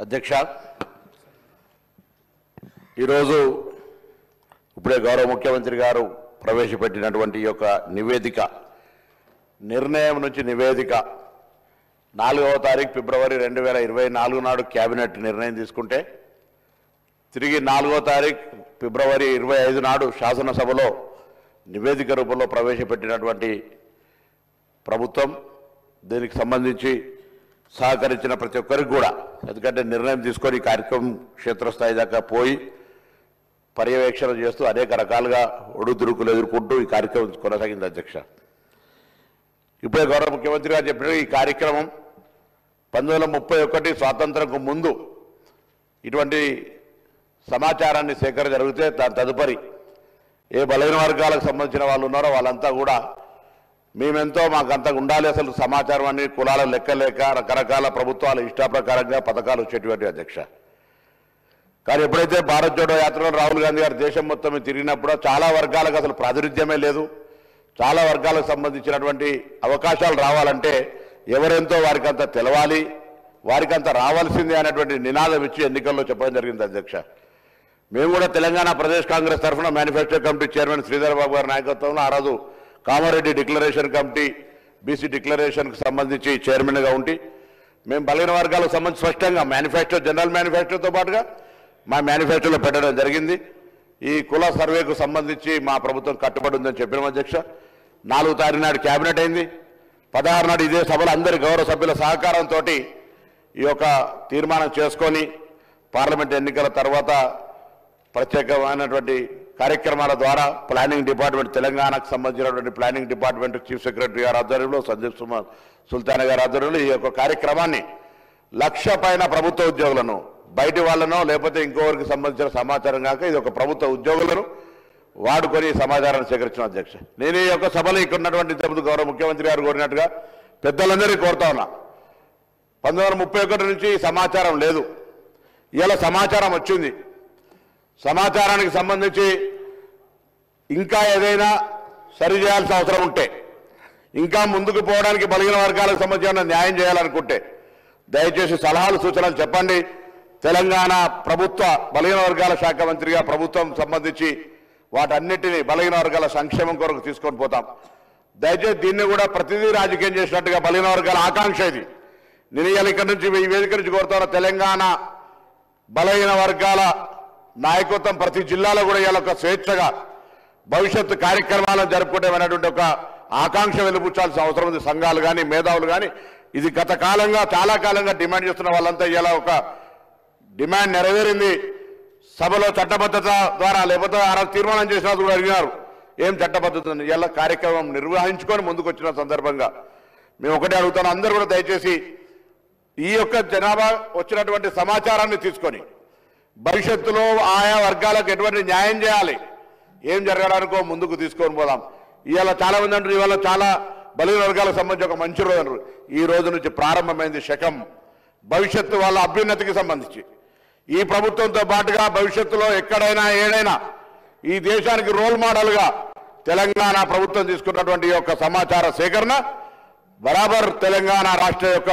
అధ్యక్ష, ఈరోజు ఇప్పుడే గౌరవ ముఖ్యమంత్రి గారు ప్రవేశపెట్టినటువంటి ఈ యొక్క నివేదిక, నిర్ణయం నుంచి నివేదిక 4వ తారీఖు ఫిబ్రవరి 2024 నాడు కేబినెట్ నిర్ణయం తీసుకుంటే, తిరిగి 4వ తారీఖు ఫిబ్రవరి 25 నాడు శాసనసభలో నివేదిక రూపంలో ప్రవేశపెట్టినటువంటి ప్రభుత్వం దీనికి సంబంధించి సహకరించిన ప్రతి ఒక్కరికి కూడా, ఎందుకంటే నిర్ణయం తీసుకొని ఈ కార్యక్రమం క్షేత్రస్థాయి దాకా పోయి పర్యవేక్షణ చేస్తూ అనేక రకాలుగా ఒడుదుడుకులు ఎదుర్కొంటూ ఈ కార్యక్రమం కొనసాగింది. అధ్యక్ష, ఇప్పుడే గౌరవ ముఖ్యమంత్రి గారు చెప్పిన ఈ కార్యక్రమం 1931 స్వాతంత్రంకు ముందు ఇటువంటి సమాచారాన్ని సేకరణ జరిగితే దాని తదుపరి ఏ బలహీన వర్గాలకు సంబంధించిన వాళ్ళు ఉన్నారో వాళ్ళంతా కూడా మేమెంతో మాకంతా ఉండాలి, అసలు సమాచారం అన్ని కులాల లెక్కలేక రకరకాల ప్రభుత్వాల ఇష్టాప్రకారంగా పథకాలు వచ్చేటువంటి. అధ్యక్ష, కానీ ఎప్పుడైతే భారత్ జోడో యాత్రలో రాహుల్ గాంధీ గారు దేశం మొత్తం తిరిగినప్పుడు చాలా వర్గాలకు అసలు ప్రాతినిధ్యమే లేదు. చాలా వర్గాలకు సంబంధించినటువంటి అవకాశాలు రావాలంటే ఎవరెంతో వారికి అంతా తెలవాలి, వారికి అంతా రావాల్సిందే అనేటువంటి నినాదం ఇచ్చి ఎన్నికల్లో చెప్పడం జరిగింది. అధ్యక్ష, మేము కూడా తెలంగాణ ప్రదేశ్ కాంగ్రెస్ తరఫున manifesto committee chairman Sridhar Babu గారి నాయకత్వంలో ఆ రోజు కామారెడ్డి డిక్లరేషన్ కమిటీ, బీసీ డిక్లరేషన్కి సంబంధించి చైర్మన్గా ఉండి మేము బలహీన వర్గాలకు సంబంధించి స్పష్టంగా మేనిఫెస్టో, జనరల్ మేనిఫెస్టోతో పాటుగా మా మేనిఫెస్టోలో పెట్టడం జరిగింది. ఈ కుల సర్వేకు సంబంధించి మా ప్రభుత్వం కట్టుబడి ఉందని చెప్పిన. అధ్యక్ష, 4వ తారీఖు నాడు క్యాబినెట్ అయింది. 16 నాడు ఇదే సభలో అందరి గౌరవ సభ్యుల సహకారంతో ఈ యొక్క తీర్మానం చేసుకొని పార్లమెంట్ ఎన్నికల తర్వాత ప్రత్యేకమైనటువంటి కార్యక్రమాల ద్వారా ప్లానింగ్ డిపార్ట్మెంట్, తెలంగాణకు సంబంధించినటువంటి ప్లానింగ్ డిపార్ట్మెంట్ చీఫ్ సెక్రటరీ గారి ఆధ్వర్యంలో, సందీప్ సుల్తాన్ గారి ఆధ్వర్యంలో ఈ యొక్క కార్యక్రమాన్ని 1,00,000 పైన ప్రభుత్వ ఉద్యోగులను, బయటి వాళ్ళనో లేకపోతే ఇంకోరికి సంబంధించిన సమాచారం కాక ఇది ఒక ప్రభుత్వ ఉద్యోగులను వాడుకొని సమాచారాన్ని సేకరించిన. అధ్యక్ష, నేను ఈ యొక్క సభలో ఇక్కడ ఉన్నటువంటి ఇంతకుముందు గౌరవ ముఖ్యమంత్రి గారు కోరినట్టుగా పెద్దలందరినీ కోరుతా ఉన్నా. 1931 నుంచి సమాచారం లేదు, ఇలా సమాచారం వచ్చింది. సమాచారానికి సంబంధించి ఇంకా ఏదైనా సరిచేయాల్సిన అవసరం ఉంటే, ఇంకా ముందుకు పోవడానికి బలహీన వర్గాలకు సంబంధించిన న్యాయం చేయాలనుకుంటే దయచేసి సలహాలు సూచనలు చెప్పండి. తెలంగాణ ప్రభుత్వ బలహీన వర్గాల శాఖ మంత్రిగా ప్రభుత్వం సంబంధించి వాటన్నిటినీ బలహీన వర్గాల సంక్షేమం కొరకు తీసుకొని పోతాం. దయచేసి దీన్ని కూడా ప్రతిదీ రాజకీయం చేసినట్టుగా బలహీన వర్గాల ఆకాంక్ష ఇది. నేను ఇవాళ ఇక్కడ నుంచి ఈ వేదిక నుంచి కోరుతాను, తెలంగాణ బలహీన వర్గాల నాయకత్వం ప్రతి జిల్లాలో కూడా ఇవాళ ఒక స్వేచ్ఛగా భవిష్యత్తు కార్యక్రమాలను జరుపుకుంటామనేటువంటి ఒక ఆకాంక్ష వెలుపుచ్చాల్సిన అవసరం ఉంది. సంఘాలు కానీ మేధావులు కానీ ఇది గత కాలంగా చాలా కాలంగా డిమాండ్ చేస్తున్న వాళ్ళంతా ఇలా ఒక డిమాండ్ నెరవేరింది. సభలో చట్టబద్ధత ద్వారా లేకపోతే ఆ తీర్మానం చేసినా కూడా అడిగినారు ఏం చట్టబద్ధత, ఇలా కార్యక్రమం నిర్వహించుకొని ముందుకు వచ్చిన సందర్భంగా మేము ఒకటే అడుగుతాను, అందరూ కూడా దయచేసి ఈ యొక్క జనాభా వచ్చినటువంటి సమాచారాన్ని తీసుకొని భవిష్యత్తులో ఆయా వర్గాలకు ఎటువంటి న్యాయం చేయాలి, ఏం జరగడానికో ముందుకు తీసుకొని పోదాం. ఇవాళ చాలా మంది అంటారు, ఇవాళ చాలా బలహీన వర్గాలకు సంబంధించి ఒక మంచి రోజు అంటారు. ఈ రోజు నుంచి ప్రారంభమైంది శకం భవిష్యత్తు వాళ్ళ అభ్యున్నతికి సంబంధించి. ఈ ప్రభుత్వంతో పాటుగా భవిష్యత్తులో ఎక్కడైనా ఏడైనా ఈ దేశానికి రోల్ మోడల్గా తెలంగాణ ప్రభుత్వం తీసుకున్నటువంటి యొక్క సమాచార సేకరణ బరాబర్ తెలంగాణ రాష్ట్ర యొక్క